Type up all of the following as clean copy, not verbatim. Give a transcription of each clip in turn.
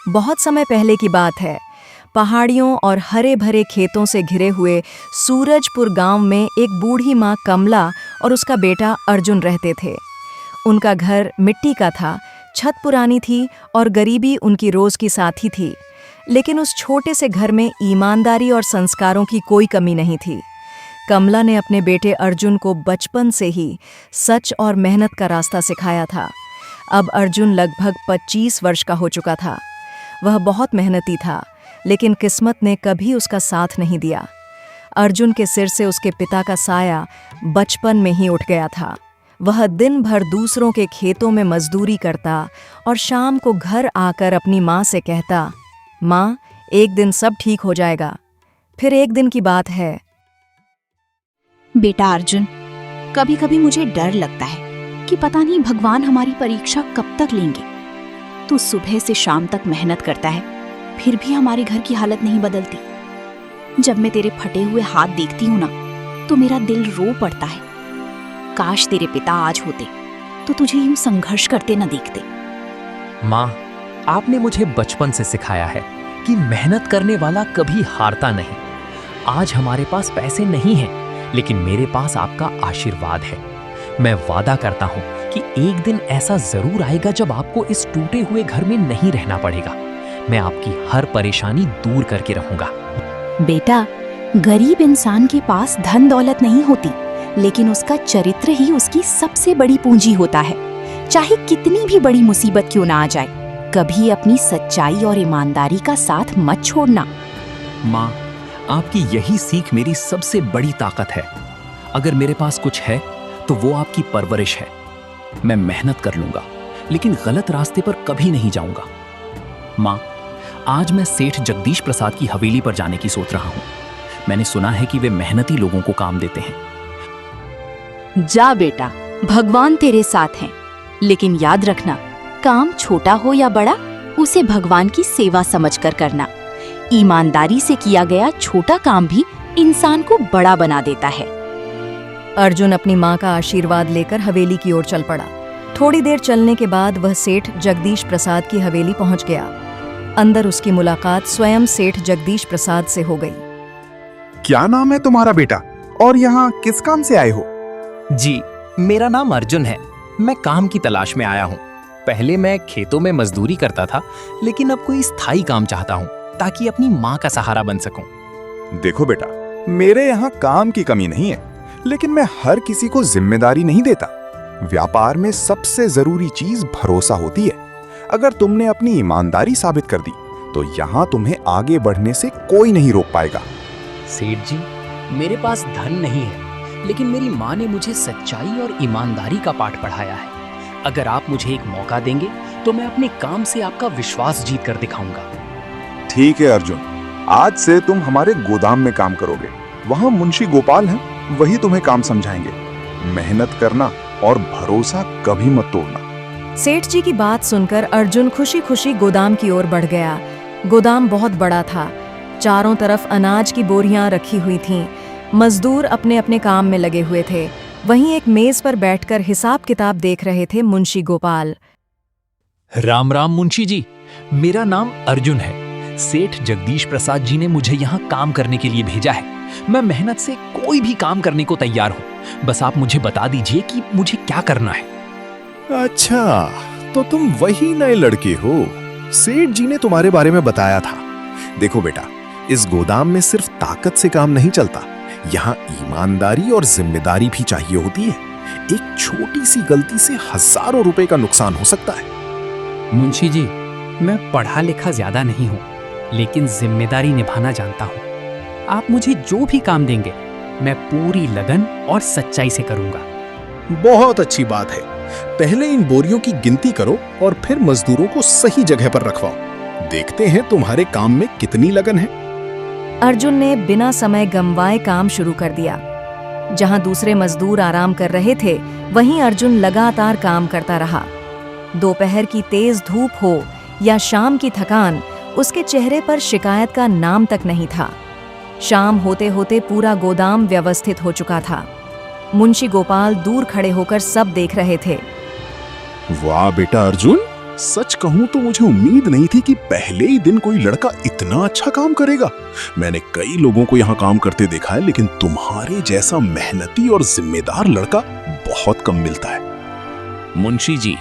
बहुत समय पहले की बात है। पहाड़ियों और हरे भरे खेतों से घिरे हुए सूरजपुर गांव में एक बूढ़ी माँ कमला और उसका बेटा अर्जुन रहते थे। उनका घर मिट्टी का था, छत पुरानी थी और गरीबी उनकी रोज की साथी थी। लेकिन उस छोटे से घर में ईमानदारी और संस्कारों की कोई कमी नहीं थी। कमला ने अपने बेटे अर्जुन को बचपन से ही सच और मेहनत का रास्ता सिखाया था। अब अर्जुन लगभग 25 वर्ष का हो चुका था। वह बहुत मेहनती था, लेकिन किस्मत ने कभी उसका साथ नहीं दिया। अर्जुन के सिर से उसके पिता का साया बचपन में ही उठ गया था। वह दिन भर दूसरों के खेतों में मजदूरी करता और शाम को घर आकर अपनी माँ से कहता, माँ, एक दिन सब ठीक हो जाएगा। फिर एक दिन की बात है। बेटा अर्जुन, कभी कभी मुझे डर लगता है कि पता नहीं भगवान हमारी परीक्षा कब तक लेंगे। तू सुबह से शाम तक मेहनत करता है, फिर भी हमारे घर की हालत नहीं बदलती। जब मैं तेरे फटे हुए हाथ देखती हूँ ना, तो मेरा दिल रो पड़ता है। काश तेरे पिता आज होते तो तुझे यूं संघर्ष करते न देखते। माँ, आपने मुझे बचपन से सिखाया है कि मेहनत करने वाला कभी हारता नहीं। आज हमारे पास पैसे नहीं हैं, लेकिन मेरे पास आपका आशीर्वाद है। मैं वादा करता हूँ कि एक दिन ऐसा जरूर आएगा जब आपको इस टूटे हुए घर में नहीं रहना पड़ेगा। मैं आपकी हर परेशानी दूर करके रहूंगा। बेटा, गरीब इंसान के पास धन दौलत नहीं होती, लेकिन उसका चरित्र ही उसकी सबसे बड़ी पूंजी होता है। चाहे कितनी भी बड़ी मुसीबत क्यों ना आ जाए, कभी अपनी सच्चाई और ईमानदारी का साथ मत छोड़ना। माँ, आपकी यही सीख मेरी सबसे बड़ी ताकत है। अगर मेरे पास कुछ है तो वो आपकी परवरिश है। मैं मेहनत कर लूंगा, लेकिन गलत रास्ते पर कभी नहीं जाऊंगा। माँ, आज मैं सेठ जगदीश प्रसाद की हवेली पर जाने की सोच रहा हूँ। मैंने सुना है कि वे मेहनती लोगों को काम देते हैं। जा बेटा, भगवान तेरे साथ हैं, लेकिन याद रखना, काम छोटा हो या बड़ा, उसे भगवान की सेवा समझकर करना। ईमानदारी से किया गया छोटा काम भी इंसान को बड़ा बना देता है। अर्जुन अपनी माँ का आशीर्वाद लेकर हवेली की ओर चल पड़ा। थोड़ी देर चलने के बाद वह सेठ जगदीश प्रसाद की हवेली पहुंच गया। अंदर उसकी मुलाकात स्वयं सेठ जगदीश प्रसाद से हो गई। क्या नाम है तुम्हारा बेटा, और यहाँ किस काम से आए हो? जी, मेरा नाम अर्जुन है। मैं काम की तलाश में आया हूँ। पहले मैं खेतों में मजदूरी करता था, लेकिन अब कोई स्थायी काम चाहता हूँ ताकि अपनी माँ का सहारा बन सकूं। देखो बेटा, मेरे यहाँ काम की कमी नहीं है, लेकिन मैं हर किसी को जिम्मेदारी नहीं देता। व्यापार में सबसे जरूरी चीज भरोसा होती है। अगर तुमने अपनी ईमानदारी साबित कर दी, तो यहाँ तुम्हें आगे बढ़ने से कोई नहीं रोक पाएगा। सेठ जी, मेरे पास धन नहीं है, लेकिन मेरी माँ ने मुझे सच्चाई और ईमानदारी का पाठ पढ़ाया है। अगर आप मुझे एक मौका देंगे तो मैं अपने काम से आपका विश्वास जीत कर दिखाऊंगा। ठीक है अर्जुन, आज से तुम हमारे गोदाम में काम करोगे। वहाँ मुंशी गोपाल हैं, वही तुम्हें काम समझाएंगे। मेहनत करना और भरोसा कभी मत तोड़ना। सेठ जी की बात सुनकर अर्जुन खुशी खुशी गोदाम की ओर बढ़ गया। गोदाम बहुत बड़ा था। चारों तरफ अनाज की बोरियां रखी हुई थीं। मजदूर अपने अपने काम में लगे हुए थे। वहीं एक मेज पर बैठकर हिसाब किताब देख रहे थे मुंशी गोपाल। राम राम मुंशी जी, मेरा नाम अर्जुन है। सेठ जगदीश प्रसाद जी ने मुझे यहाँ काम करने के लिए भेजा है। मैं मेहनत से कोई भी काम करने को तैयार हूँ। बस आप मुझे बता दीजिए कि मुझे क्या करना है। अच्छा, तो तुम वही नए लड़के हो। सेठ जी ने तुम्हारे बारे में बताया था। देखो बेटा, इस गोदाम में सिर्फ ताकत से काम नहीं चलता, यहाँ ईमानदारी और जिम्मेदारी भी चाहिए होती है। एक छोटी सी गलती से हजारों रुपए का नुकसान हो सकता है। मुंशी जी, मैं पढ़ा लिखा ज्यादा नहीं हूँ, लेकिन जिम्मेदारी निभाना जानता हूँ। आप मुझे जो भी काम देंगे, मैं पूरी लगन और सच्चाई से करूंगा। बहुत अच्छी बात है। पहले इन बोरियों की गिनती करो और फिर मजदूरों को सही जगह पर रखवाओ। देखते हैं तुम्हारे काम में कितनी लगन है। अर्जुन ने बिना समय गंवाए काम शुरू कर दिया। जहां दूसरे मजदूर आराम कर रहे थे, वहीं अर्जुन लगातार काम करता रहा। दोपहर की तेज धूप हो या शाम की थकान, उसके चेहरे पर शिकायत का नाम तक नहीं था। शाम होते होते पूरा गोदाम व्यवस्थित हो चुका था। मुंशी गोपाल दूर खड़े होकर सब देख रहे थे। वाह बेटा अर्जुन, सच कहूं तो मुझे उम्मीद नहीं थी कि पहले ही दिन कोई लड़का इतना अच्छा काम करेगा। मैंने कई लोगों को यहाँ काम करते देखा है, लेकिन तुम्हारे जैसा मेहनती और जिम्मेदार लड़का बहुत कम मिलता है। मुंशी जी,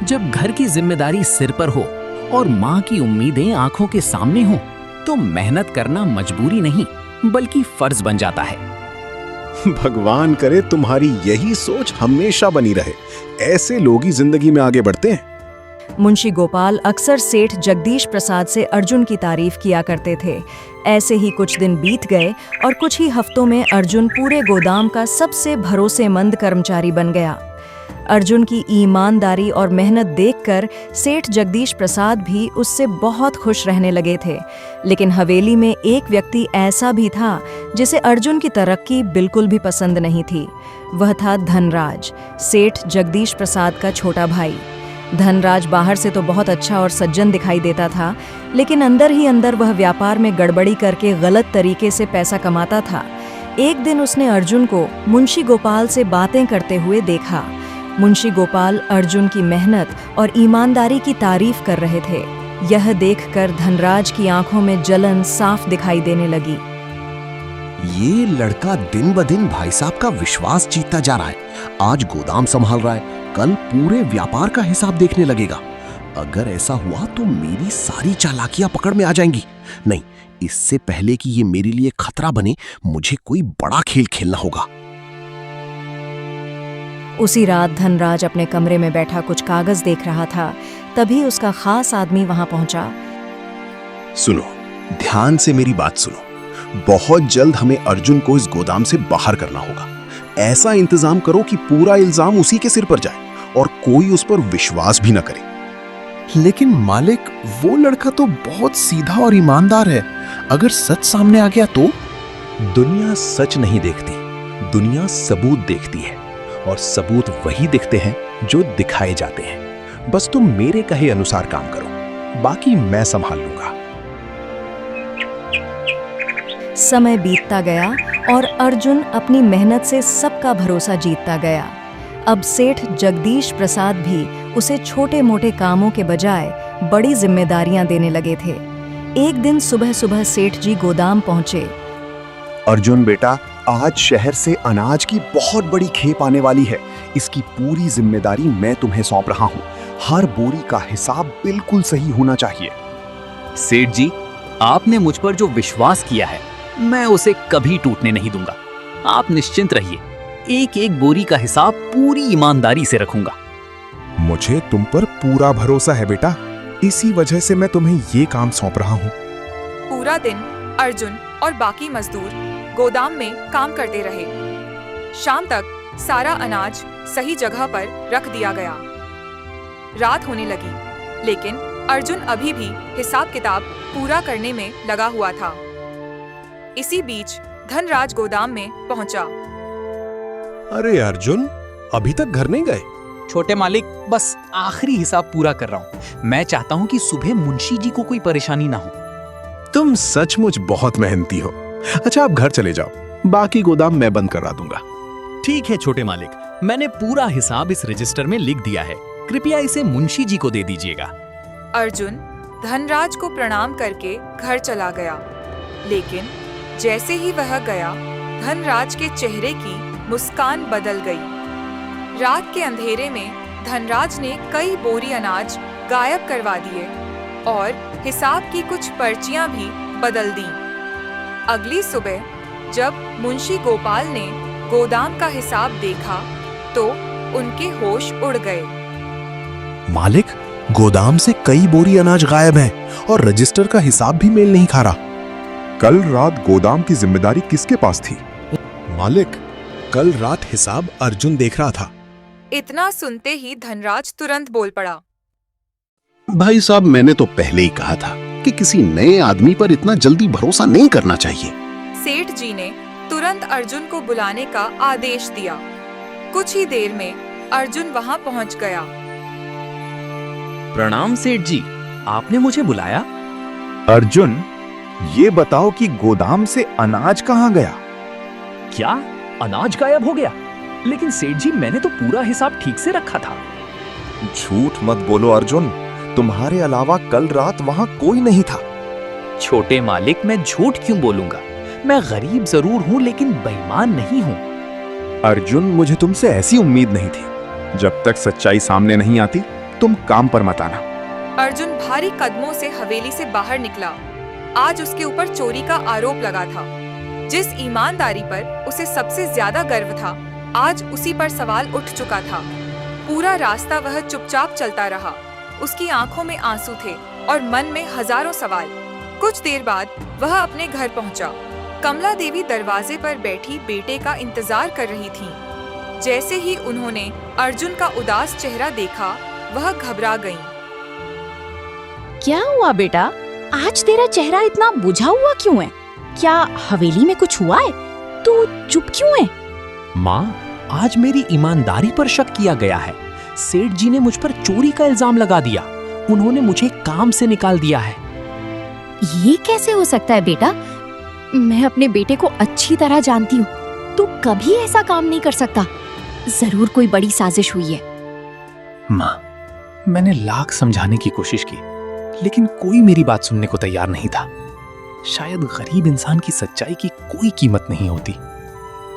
जब घर की जिम्मेदारी सिर पर हो और माँ की उम्मीदें आंखों के सामने हो, तो मेहनत करना मजबूरी नहीं बल्कि फर्ज बन जाता है। भगवान करे तुम्हारी यही सोच हमेशा बनी रहे। ऐसे लोग ही जिंदगी में आगे बढ़ते हैं। मुंशी गोपाल अक्सर सेठ जगदीश प्रसाद से अर्जुन की तारीफ किया करते थे। ऐसे ही कुछ दिन बीत गए और कुछ ही हफ्तों में अर्जुन पूरे गोदाम का सबसे भरोसेमंद कर्मचारी बन गया। अर्जुन की ईमानदारी और मेहनत देखकर सेठ जगदीश प्रसाद भी उससे बहुत खुश रहने लगे थे। लेकिन हवेली में एक व्यक्ति ऐसा भी था जिसे अर्जुन की तरक्की बिल्कुल भी पसंद नहीं थी। वह था धनराज, सेठ जगदीश प्रसाद का छोटा भाई। धनराज बाहर से तो बहुत अच्छा और सज्जन दिखाई देता था, लेकिन अंदर ही अंदर वह व्यापार में गड़बड़ी करके गलत तरीके से पैसा कमाता था। एक दिन उसने अर्जुन को मुंशी गोपाल से बातें करते हुए देखा। मुंशी गोपाल अर्जुन की मेहनत और ईमानदारी की तारीफ कर रहे थे। यह देखकर धनराज की आंखों में जलन साफ दिखाई देने लगी। ये लड़का दिन ब दिन भाई साहब का विश्वास जीतता जा रहा है। आज गोदाम संभाल रहा है, कल पूरे व्यापार का हिसाब देखने लगेगा। अगर ऐसा हुआ तो मेरी सारी चालाकियां पकड़ में आ जाएंगी। नहीं, इससे पहले कि ये मेरे लिए खतरा बने, मुझे कोई बड़ा खेल खेलना होगा। उसी रात धनराज अपने कमरे में बैठा कुछ कागज देख रहा था। तभी उसका खास आदमी वहां पहुंचा। सुनो, ध्यान से मेरी बात सुनो। बहुत जल्द हमें अर्जुन को इस गोदाम से बाहर करना होगा। ऐसा इंतजाम करो कि पूरा इल्जाम उसी के सिर पर जाए और कोई उस पर विश्वास भी न करे। लेकिन मालिक, वो लड़का तो बहुत सीधा और ईमानदार है। अगर सच सामने आ गया तो? दुनिया सच नहीं देखती, दुनिया सबूत देखती है, और सबूत वही दिखते हैं जो दिखाए जाते हैं। बस तुम मेरे कहे अनुसार काम करो, बाकी मैं संभाल लूंगा। समय बीतता गया और अर्जुन अपनी मेहनत से सबका भरोसा जीतता गया। अब सेठ जगदीश प्रसाद भी उसे छोटे मोटे कामों के बजाय बड़ी जिम्मेदारियां देने लगे थे। एक दिन सुबह सुबह सेठ जी गोदाम पहुंचे। अर्जुन बेटा, आज शहर से अनाज की बहुत बड़ी खेप आने वाली है। इसकी पूरी जिम्मेदारी मैं तुम्हें सौंप रहा हूँ। हर बोरी का हिसाब बिल्कुल सही होना चाहिए। सेठ जी, आपने मुझ पर जो विश्वास किया है, मैं उसे कभी टूटने नहीं दूंगा। आप निश्चिंत रहिए, एक एक बोरी का हिसाब पूरी ईमानदारी से रखूंगा। मुझे तुम पर पूरा भरोसा है बेटा, इसी वजह से मैं तुम्हें ये काम सौंप रहा हूँ। पूरा दिन अर्जुन और बाकी मजदूर गोदाम में काम करते रहे। शाम तक सारा अनाज सही जगह पर रख दिया गया। रात होने लगी, लेकिन अर्जुन अभी भी हिसाब किताब पूरा करने में लगा हुआ था। इसी बीच धनराज गोदाम में पहुंचा। अरे अर्जुन, अभी तक घर नहीं गए? छोटे मालिक, बस आखिरी हिसाब पूरा कर रहा हूँ। मैं चाहता हूँ कि सुबह मुंशी जी को कोई परेशानी ना हो। तुम सचमुच बहुत मेहनती हो। अच्छा, आप घर चले जाओ, बाकी गोदाम मैं बंद करा दूंगा। ठीक है छोटे मालिक, मैंने पूरा हिसाब इस रजिस्टर में लिख दिया है। कृपया इसे मुंशी जी को दे दीजिएगा। अर्जुन धनराज को प्रणाम करके घर चला गया, लेकिन जैसे ही वह गया, धनराज के चेहरे की मुस्कान बदल गई। रात के अंधेरे में धनराज ने कई बोरी अनाज गायब करवा दिए और हिसाब की कुछ पर्चियां भी बदल दी। अगली सुबह जब मुंशी गोपाल ने गोदाम का हिसाब देखा तो उनके होश उड़ गए। मालिक, गोदाम से कई बोरी अनाज गायब है और रजिस्टर का हिसाब भी मेल नहीं खा रहा। कल रात गोदाम की जिम्मेदारी किसके पास थी? मालिक, कल रात हिसाब अर्जुन देख रहा था। इतना सुनते ही धनराज तुरंत बोल पड़ा। भाई साहब, मैंने तो पहले ही कहा था कि किसी नए आदमी पर इतना जल्दी भरोसा नहीं करना चाहिए। सेठ जी ने तुरंत अर्जुन को बुलाने का आदेश दिया। कुछ ही देर में अर्जुन वहां पहुंच गया। प्रणाम सेठ जी, आपने मुझे बुलाया? अर्जुन, ये बताओ कि गोदाम से अनाज कहाँ गया? क्या अनाज गायब हो गया? लेकिन सेठ जी, मैंने तो पूरा हिसाब ठीक से रखा था। झूठ मत बोलो अर्जुन, तुम्हारे अलावा कल रात वहां कोई नहीं था। छोटे मालिक, मैं झूठ क्यों बोलूंगा? मैं गरीब जरूर हूं लेकिन बेईमान नहीं हूं। अर्जुन, मुझे तुमसे ऐसी उम्मीद नहीं थी। जब तक सच्चाई सामने नहीं आती तुम काम पर मत आना। अर्जुन भारी कदमों से हवेली से बाहर निकला। आज उसके ऊपर चोरी का आरोप लगा था। जिस ईमानदारी पर उसे सबसे ज्यादा गर्व था, आज उसी पर सवाल उठ चुका था। पूरा रास्ता वह चुपचाप चलता रहा। उसकी आंखों में आंसू थे और मन में हजारों सवाल। कुछ देर बाद वह अपने घर पहुंचा। कमला देवी दरवाजे पर बैठी बेटे का इंतजार कर रही थी। जैसे ही उन्होंने अर्जुन का उदास चेहरा देखा, वह घबरा गईं। क्या हुआ बेटा? आज तेरा चेहरा इतना बुझा हुआ क्यों है? क्या हवेली में कुछ हुआ है? तू चुप क्यों है? माँ, आज मेरी ईमानदारी पर शक किया गया है। सेठ जी ने मुझ पर चोरी का इल्जाम लगा दिया। उन्होंने मुझे काम से निकाल दिया है। ये कैसे हो सकता है बेटा? मैं अपने बेटे को अच्छी तरह जानती हूँ। तू कभी ऐसा काम नहीं कर सकता। जरूर कोई बड़ी साजिश हुई है। माँ, मैंने लाख समझाने की कोशिश की, लेकिन कोई मेरी बात सुनने को तैयार नहीं था। शायद गरीब इंसान की सच्चाई की कोई कीमत नहीं होती।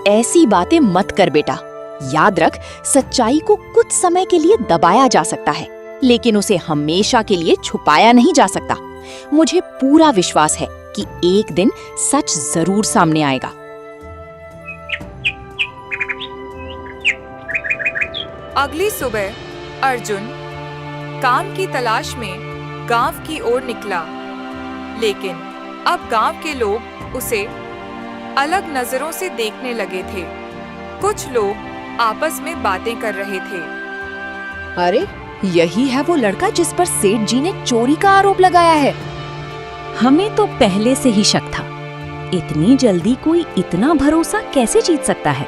ऐसी बातें मत कर बेटा। याद रख, सच्चाई को कुछ समय के लिए दबाया जा सकता है, लेकिन उसे हमेशा के लिए छुपाया नहीं जा सकता। मुझे पूरा विश्वास है कि एक दिन सच जरूर सामने आएगा। अगली सुबह अर्जुन काम की तलाश में गांव की ओर निकला, लेकिन अब गांव के लोग उसे अलग नजरों से देखने लगे थे। कुछ लोग आपस में बातें कर रहे थे। अरे, यही है वो लड़का जिस पर सेठ जी ने चोरी का आरोप लगाया है। हमें तो पहले से ही शक था। इतनी जल्दी कोई इतना भरोसा कैसे जीत सकता है?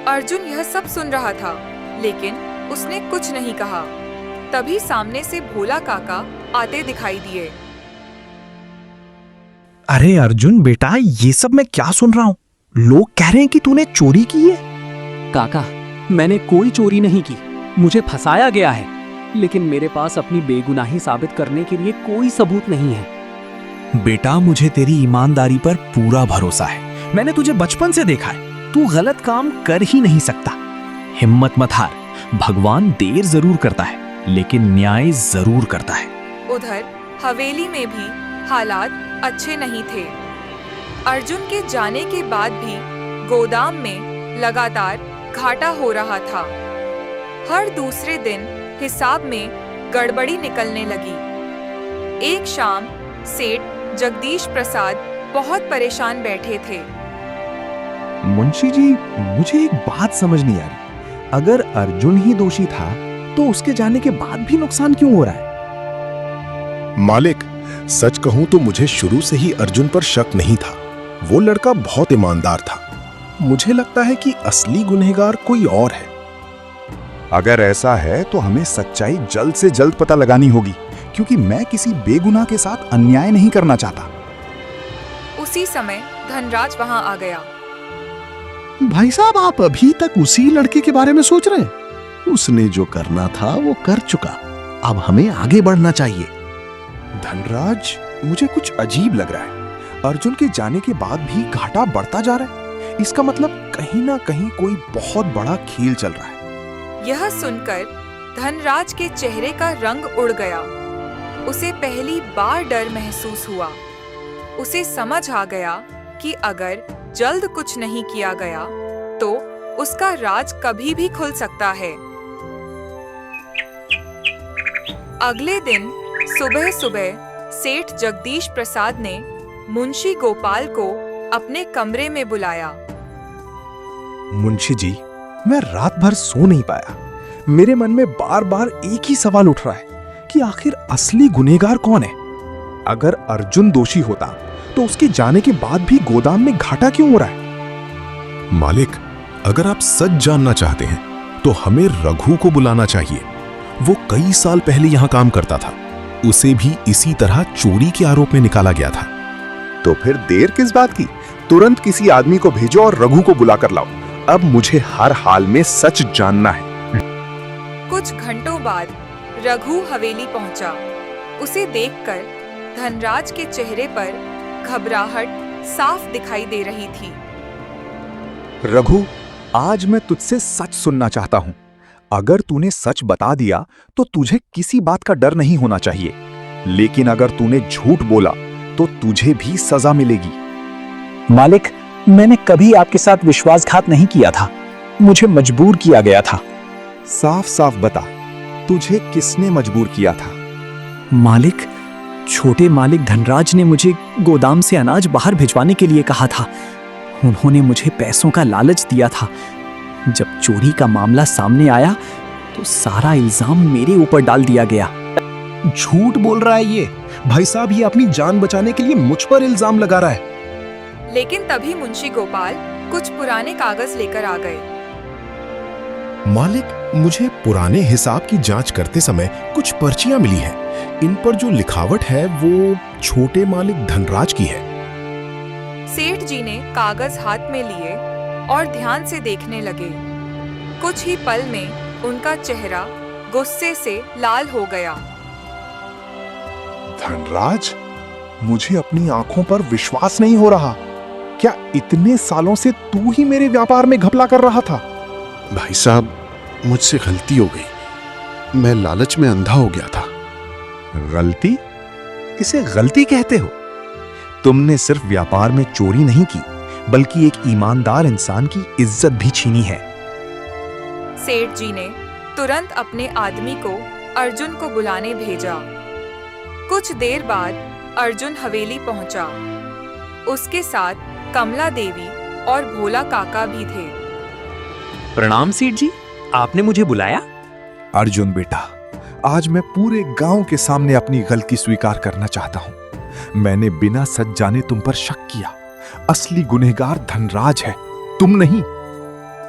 अर्जुन यह सब सुन रहा था, लेकिन उसने कुछ नहीं कहा। तभी सामने से भोला काका आते दिखाई दिए। अरे अर्जुन बेटा, ये सब मैं क्या सुन रहा हूँ? लोग कह रहे हैं कि तूने चोरी की है। काका, मैंने कोई चोरी नहीं की। मुझे फंसाया गया है, लेकिन मेरे पास अपनी बेगुनाही साबित करने के लिए कोई सबूत नहीं है। बेटा, मुझे तेरी ईमानदारी पर पूरा भरोसा है। मैंने तुझे बचपन से देखा है। तू गलत काम कर ही नहीं सकता। हिम्मत मत हार। भगवान देर जरूर करता है, लेकिन न्याय जरूर करता है। उधर हवेली में भी हालात अच्छे नहीं थे। अर्जुन के जाने के बाद भी गोदाम में लगातार घाटा हो रहा था। हर दूसरे दिन हिसाब में गड़बड़ी निकलने लगी। एक शाम सेठ जगदीश प्रसाद बहुत परेशान बैठे थे। मुंशी जी, मुझे एक बात समझ नहीं आ रही। अगर अर्जुन ही दोषी था तो उसके जाने के बाद भी नुकसान क्यों हो रहा है? मालिक, सच कहूं तो मुझे शुरू से ही अर्जुन पर शक नहीं था। वो लड़का बहुत ईमानदार था। मुझे लगता है कि असली गुनहगार कोई और है। अगर ऐसा है तो हमें सच्चाई जल्द से जल्द पता लगानी होगी, क्योंकि मैं किसी बेगुनाह के साथ अन्याय नहीं करना चाहता। उसी समय धनराज वहां आ गया। भाई साहब, आप अभी तक उसी लड़के के बारे में सोच रहे हैं? उसने जो करना था वो कर चुका। अब हमें आगे बढ़ना चाहिए। धनराज, मुझे कुछ अजीब लग रहा है। अर्जुन के जाने के बाद भी घाटा बढ़ता जा रहा है। इसका मतलब कहीं ना कहीं कोई बहुत बड़ा खेल चल रहा है। यह सुनकर धनराज के चेहरे का रंग उड़ गया। उसे पहली बार डर महसूस हुआ। उसे समझ आ गया कि अगर जल्द कुछ नहीं किया गया तो उसका राज कभी भी खुल सकता है। अगले दिन सुबह सुबह सेठ जगदीश प्रसाद ने मुंशी गोपाल को अपने कमरे में बुलाया। मुंशी जी, मैं रात भर सो नहीं पाया। मेरे मन में बार बार एक ही सवाल उठ रहा है कि आखिर असली गुनहगार कौन है? अगर अर्जुन दोषी होता तो उसके जाने के बाद भी गोदाम में घाटा क्यों हो रहा है? मालिक, अगर आप सच जानना चाहते हैं तो हमें रघु को बुलाना चाहिए। वो कई साल पहले यहाँ काम करता था। उसे भी इसी तरह चोरी के आरोप में निकाला गया था। तो फिर देर किस बात की? तुरंत किसी आदमी को भेजो और रघु को बुला कर लाओ। अब मुझे हर हाल में सच जानना है। कुछ घंटों बाद रघु हवेली पहुंचा। उसे देखकर धनराज के चेहरे पर घबराहट साफ दिखाई दे रही थी। रघु, आज मैं तुझसे सच सुनना चाहता हूं। अगर तूने सच बता दिया तो तुझे किसी बात का डर नहीं होना चाहिए, लेकिन अगर तूने झूठ बोला तो तुझे भी सजा मिलेगी। मालिक, मैंने कभी आपके साथ विश्वासघात नहीं किया था, मुझे मजबूर किया गया था। साफ साफ बता, तुझे किसने मजबूर किया था? मालिक, छोटे मालिक धनराज ने मुझे गोदाम से अनाज बाहर भिजवाने के लिए कहा था। उन्होंने मुझे पैसों का लालच दिया था। जब चोरी का मामला सामने आया तो सारा इल्जाम मेरे ऊपर डाल दिया गया। झूठ बोल रहा है ये। भाई साहब, ये अपनी जान बचाने के लिए मुझ पर इल्जाम लगा रहा है। लेकिन तभी मुंशी गोपाल कुछ पुराने कागज लेकर आ गए। मालिक, मुझे पुराने हिसाब की जांच करते समय कुछ पर्चियां मिली हैं। इन पर जो लिखावट है वो छोटे मालिक धनराज की है। सेठ जी ने कागज हाथ में लिए और ध्यान से देखने लगे। कुछ ही पल में उनका चेहरा गुस्से से लाल हो गया। धनराज, मुझे अपनी आंखों पर विश्वास नहीं हो रहा। क्या इतने सालों से तू ही मेरे व्यापार में घपला कर रहा था? भाई साहब, मुझसे गलती हो गई। मैं लालच में अंधा हो गया था। गलती? इसे गलती कहते हो? तुमने सिर्फ व्यापार में चोरी नहीं की, बल्कि एक ईमानदार इंसान की इज्जत भी छीनी है। सेठ जी ने तुरंत अपने आदमी को अर्जुन को बुलाने भेजा। कुछ देर बाद अर्जुन हवेली पहुंचा। उसके साथ कमला देवी और भोला काका भी थे। प्रणाम सेठ जी, आपने मुझे बुलाया? अर्जुन बेटा, आज मैं पूरे गांव के सामने अपनी गलती स्वीकार करना चाहता हूं। मैंने बिना सच जाने तुम पर शक किया। असली गुनहगार धनराज है, तुम नहीं।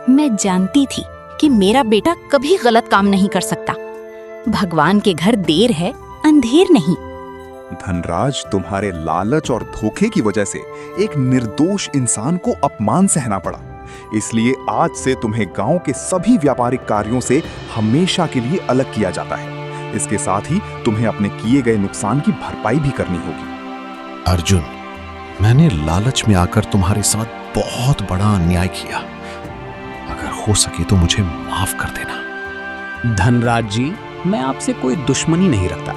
मैं जानती थी कि मेरा बेटा कभी गलत काम नहीं कर सकता। भगवान के घर देर है, अंधेर नहीं। धनराज, तुम्हारे लालच और धोखे की वजह से एक निर्दोष इंसान को अपमान सहना पड़ा। इसलिए आज से तुम्हें गांव के सभी व्यापारिक कार्यों से हमेशा के लिए अलग किया जाता है। इसके साथ ही तुम्हें अपने किए गए नुकसान की भरपाई भी करनी होगी। अर्जुन, मैंने लालच में आकर तुम्हारे साथ बहुत बड़ा अन्याय किया। अगर हो सके तो मुझे माफ कर देना। धनराज जी, मैं आपसे कोई दुश्मनी नहीं रखता,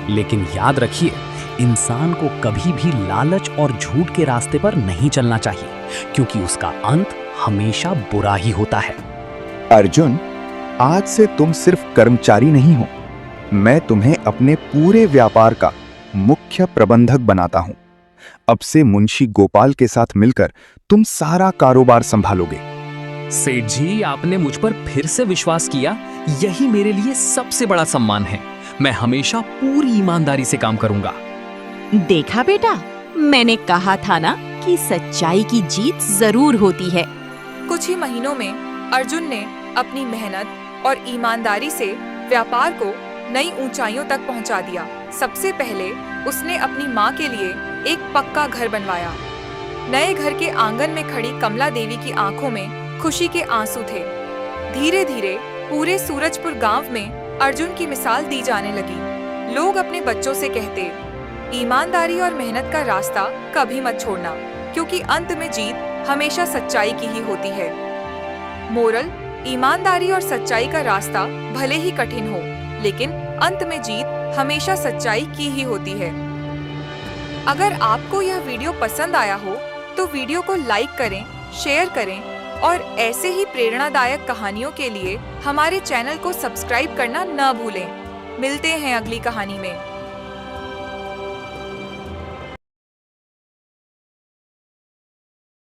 लेकिन याद रखिए, इंसान को कभी भी लालच और झूठ के रास्ते पर नहीं चलना चाहिए, क्योंकि उसका अंत हमेशा बुरा ही होता है। अर्जुन, आज से तुम सिर्फ कर्मचारी नहीं हो, मैं तुम्हें अपने पूरे व्यापार का मुख्य प्रबंधक बनाता हूं। अब से मुंशी गोपाल के साथ मिलकर तुम सारा कारोबार संभालोगे। सेठ जी, आपने मुझ पर फिर से विश्वास किया, यही मेरे लिए सबसे बड़ा सम्मान है। मैं हमेशा पूरी ईमानदारी से काम करूंगा। देखा बेटा, मैंने कहा था ना कि सच्चाई की जीत जरूर होती है। कुछ ही महीनों में अर्जुन ने अपनी मेहनत और ईमानदारी से व्यापार को नई ऊंचाइयों तक पहुंचा दिया। सबसे पहले उसने अपनी माँ के लिए एक पक्का घर बनवाया। नए घर के आंगन में खड़ी कमला देवी की आंखों में खुशी के आंसू थे। धीरे धीरे पूरे सूरजपुर गांव में अर्जुन की मिसाल दी जाने लगी। लोग अपने बच्चों से कहते, ईमानदारी और मेहनत का रास्ता कभी मत छोड़ना, क्योंकि अंत में जीत हमेशा सच्चाई की ही होती है। मोरल: ईमानदारी और सच्चाई का रास्ता भले ही कठिन हो, लेकिन अंत में जीत हमेशा सच्चाई की ही होती है। अगर आपको यह वीडियो पसंद आया हो तो वीडियो को लाइक करें, शेयर करें और ऐसे ही प्रेरणादायक कहानियों के लिए हमारे चैनल को सब्सक्राइब करना न भूलें। मिलते हैं अगली कहानी में।